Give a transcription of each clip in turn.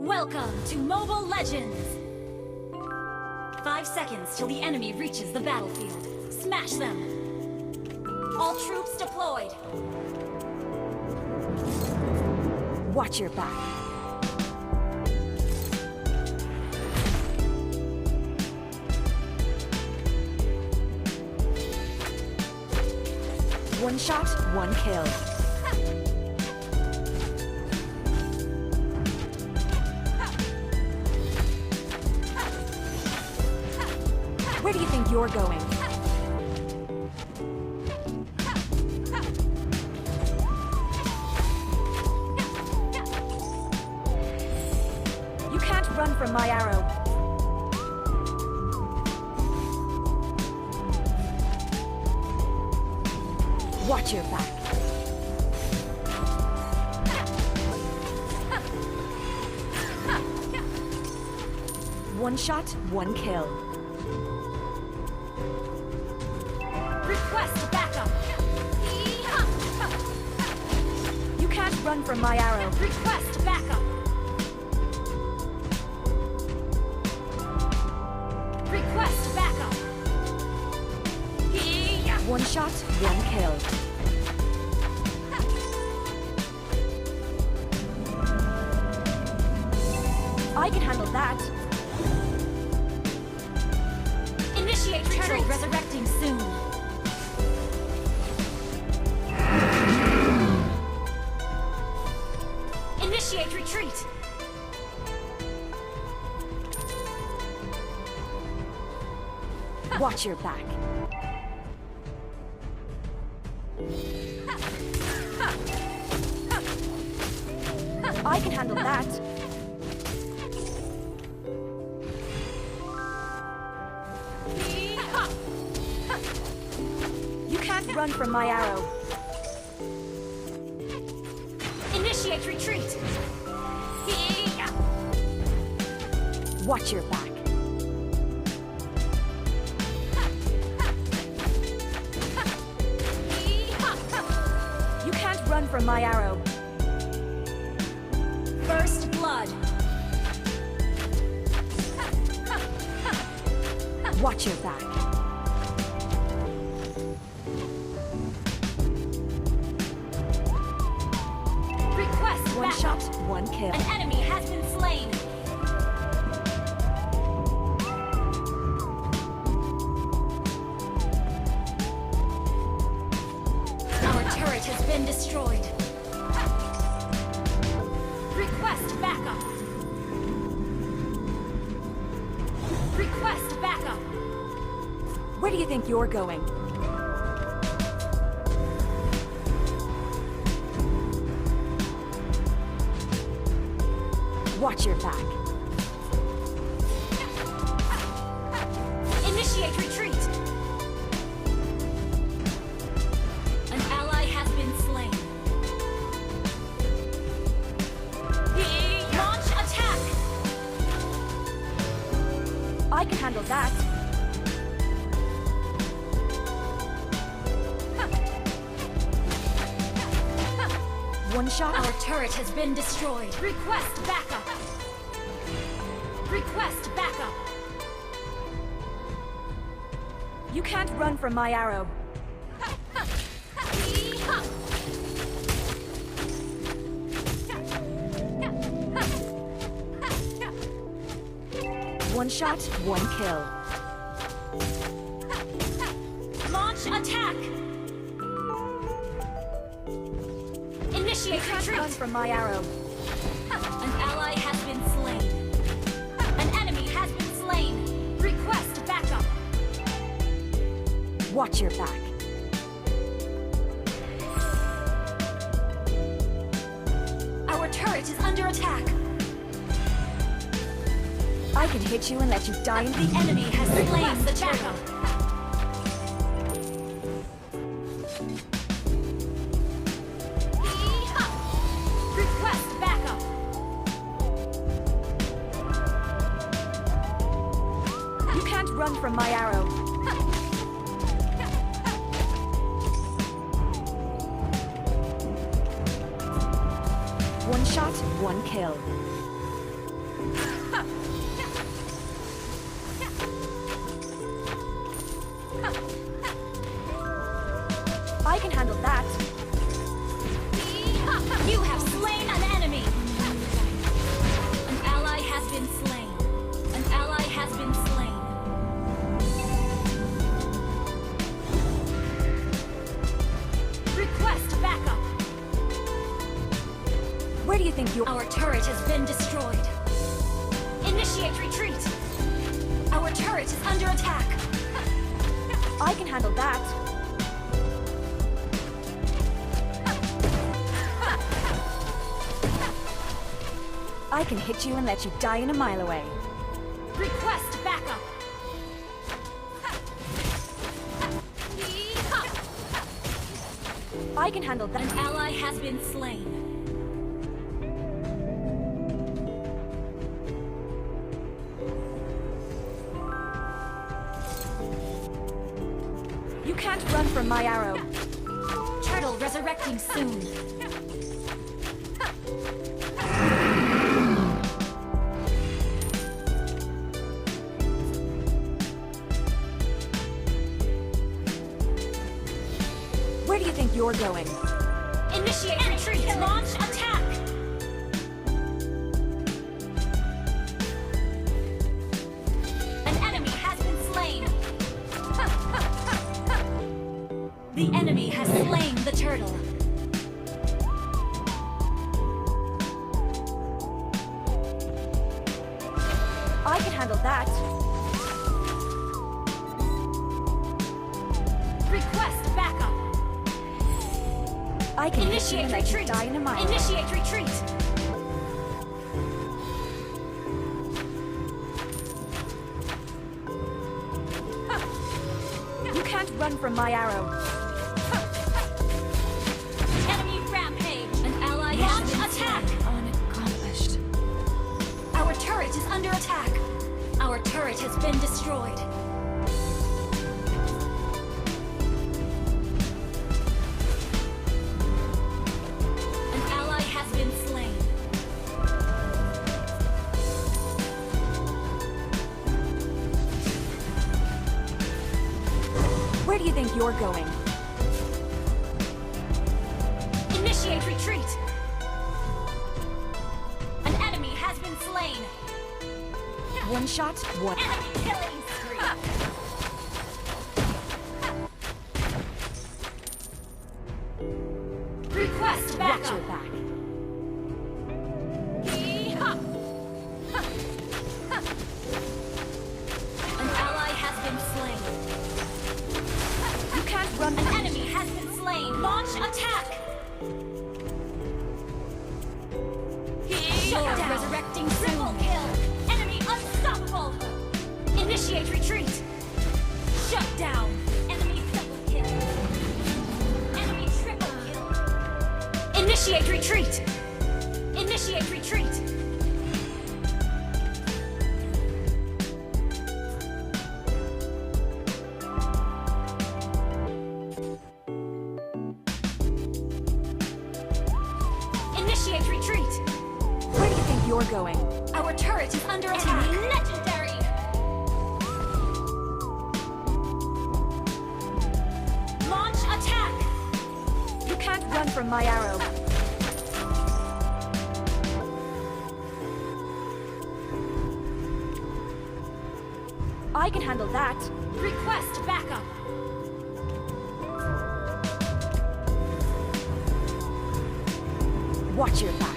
Welcome to Mobile Legends! 5 seconds till the enemy reaches the battlefield. Smash them! All troops deployed! Watch your back. One shot, one kill. Where do you think you're going? You can't run from my arrow. Watch your back. One shot, one kill. Request backup! You can't run from my arrow. Request backup! Request backup! One shot, one kill. I can handle that. Initiate turtle resurrecting soon. Initiate retreat. Watch your back. I can handle that. You can't run from my arrow. Initiate retreat. Watch your back. You can't run from my arrow. First blood. Watch your back. Request One backup. shot, one kill. An enemy has been slain. Our turret has been destroyed. Request backup. Request backup. Where do you think you're going? Watch your back. Initiate retreat. An ally has been slain. Launch attack. I can handle that. One shot. Our turret has been destroyed. Request backup. Request backup. You can't run from my arrow. One shot, one kill. Launch attack. Initiate Run retreat. from my arrow. An ally has been slain. An enemy has been slain. Request backup. Watch your back. Our turret is under attack. I can hit you and let you die in The enemy has slain the turtle. Request backup. You can't run from my arrow. One shot, one kill. I can handle that. You have slain an enemy! An ally has been slain. An ally has been slain. Request backup! Where do you think you're... Our turret has been destroyed. Initiate retreat! Our turret is under attack! I can handle that. I can hit you and let you die in a mile away. Request backup! I can handle An that. ally has been slain. You can't run from my arrow. Turtle resurrecting soon. Where do you think you're going? Initiate retreat! Launch attack! An enemy has been slain! The enemy has slain the turtle. I can handle that. Request backup! I can hit you Initiate and let you retreat! die in a mile away. Initiate retreat! You can't run from my arrow. Enemy rampage! An ally has been attack! Unaccomplished. Our turret is under attack! Our turret has been destroyed. An ally has been slain. Where do you think you're going? Initiate retreat! An enemy has been slain. One shot, one. Enemy killing spree. Request Watch backup! your back. Yee-haw! An ally has been slain. You can't run An from... enemy has been slain. Launch attack! Shut down. Resurrecting triple kill. Enemy unstoppable. Initiate retreat. Shut down. Enemy double kill. Enemy triple kill. Initiate retreat. Initiate retreat. Initiate retreat. Where do you think you're going? Our turret is under attack. Enemy legendary. Launch attack. You can't run from my arrow. I can handle that. Request backup. Watch your back.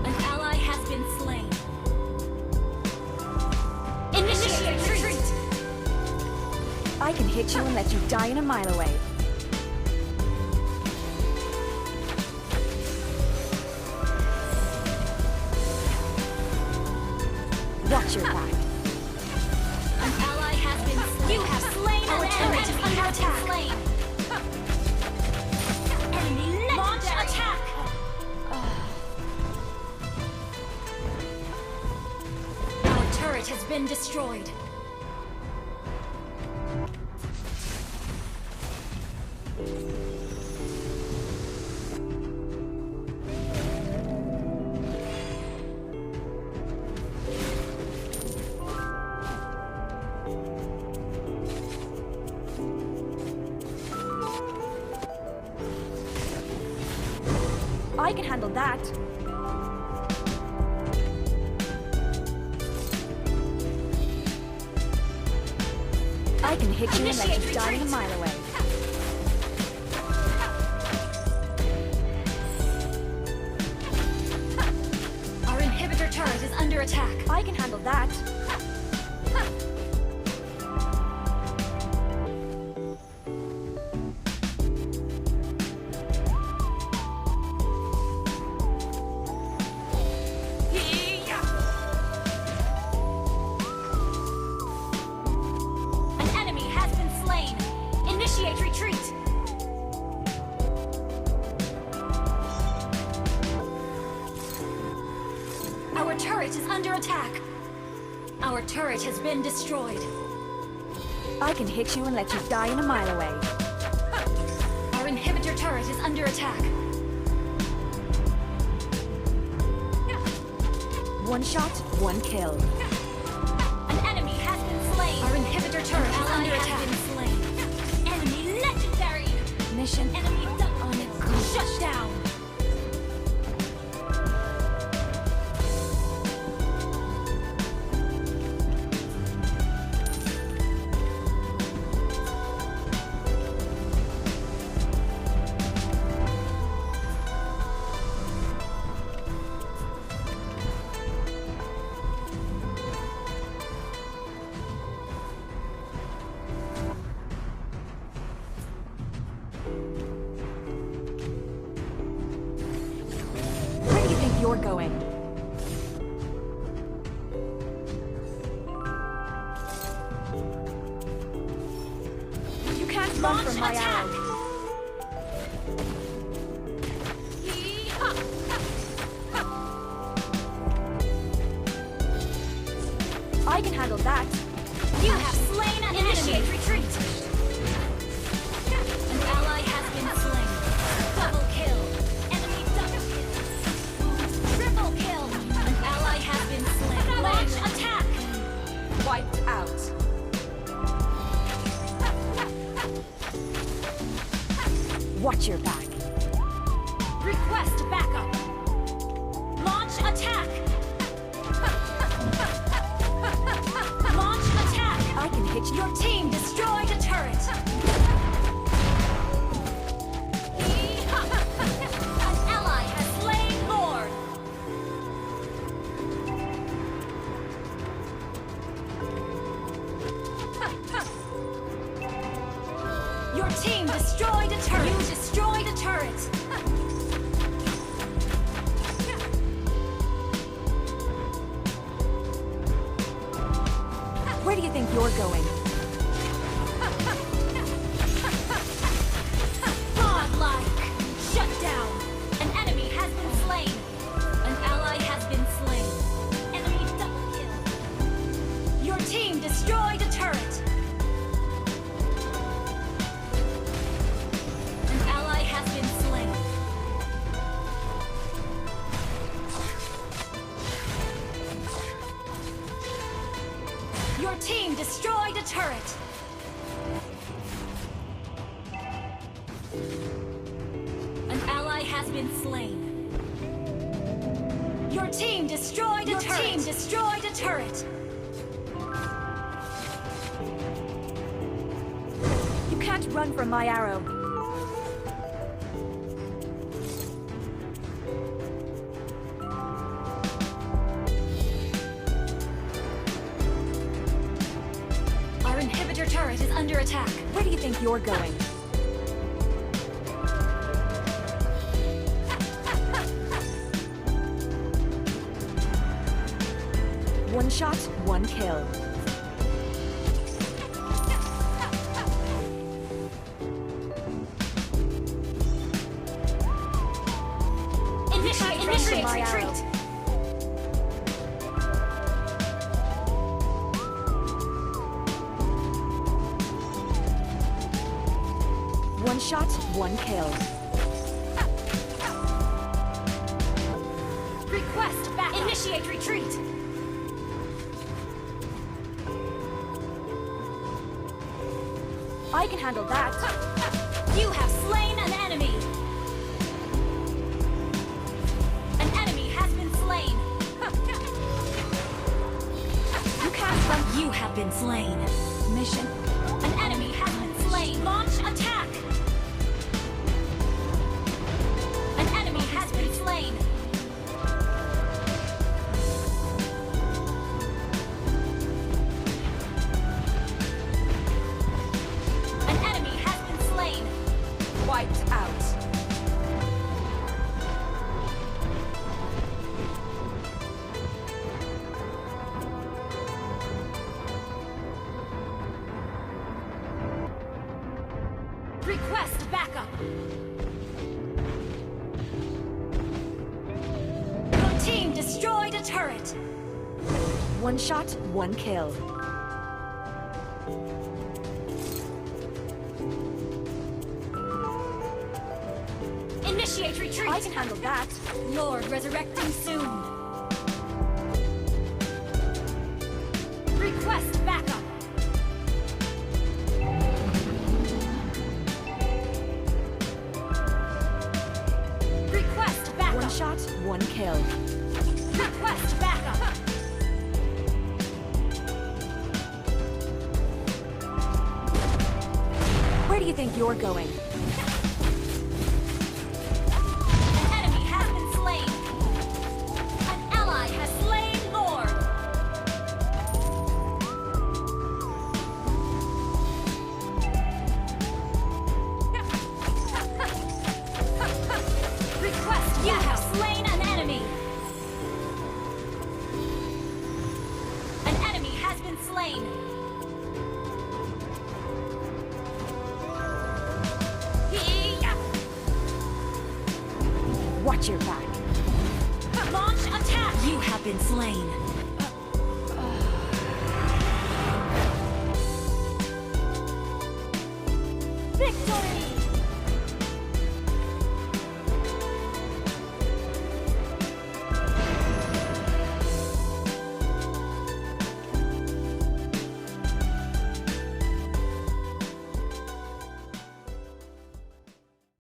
An ally has been slain. Initiate retreat. I can hit you and let you die in a mile away. Watch your back. An ally has been slain. You have slain our turret is under attack. Enemy legendary. Launch attack. Our turret has been destroyed. can handle that. I can hit you and let you die a mile away. Our inhibitor turret is under attack. I can handle that. An enemy has been slain. Initiate retreat. Our turret is under attack. Our turret has been destroyed. I can hit you and let you die in a mile away. Our inhibitor turret is under attack. One shot, one kill. An enemy has been slain. Our inhibitor turret is under attack. Been slain. Enemy legendary. Mission Enemy on it. Shut down. Where do you think you're going? You can't run Launch from my attack. arrow. I can handle that. You have slain an enemy. Initiate retreat. An ally has been slain. Double kill. Enemy double kill. Triple kill. An ally has been slain. Launch attack. Wiped out. Watch your back. Request backup. Launch attack. Launch attack. I can hit you. Your team destroyed a turret. An ally has slain Lord. Your team destroyed a turret. You destroyed a turret. Where do you think you're going? Godlike. Shut down. An enemy has been slain. An ally has been slain. Enemy double kill. Your team destroyed a turret. An ally has been slain. Your team destroyed a turret. An ally has been slain. Your team destroyed a turret. Your team destroyed a turret. You can't run from my arrow. Our inhibitor turret is under attack. Where do you think you're going? One shot, one kill. Initiate my arrow. retreat. One shot, one kill. Request back. Initiate retreat. I can handle that. You have slain an enemy. been slain. Mission. An enemy has been slain. Launch attack! An enemy has been slain. An enemy has been slain. Wiped out. Request backup. Your team destroyed a turret. One shot, one kill. Initiate retreat. I can handle that. Lord resurrecting soon. Request backup. Request backup. One shot, one kill. Request backup. Where do you think you're going? An enemy has been slain. An ally has slain Lord. Request, you have slain an enemy. An enemy has been slain. Watch your back. Launch attack. You have been slain. Victory!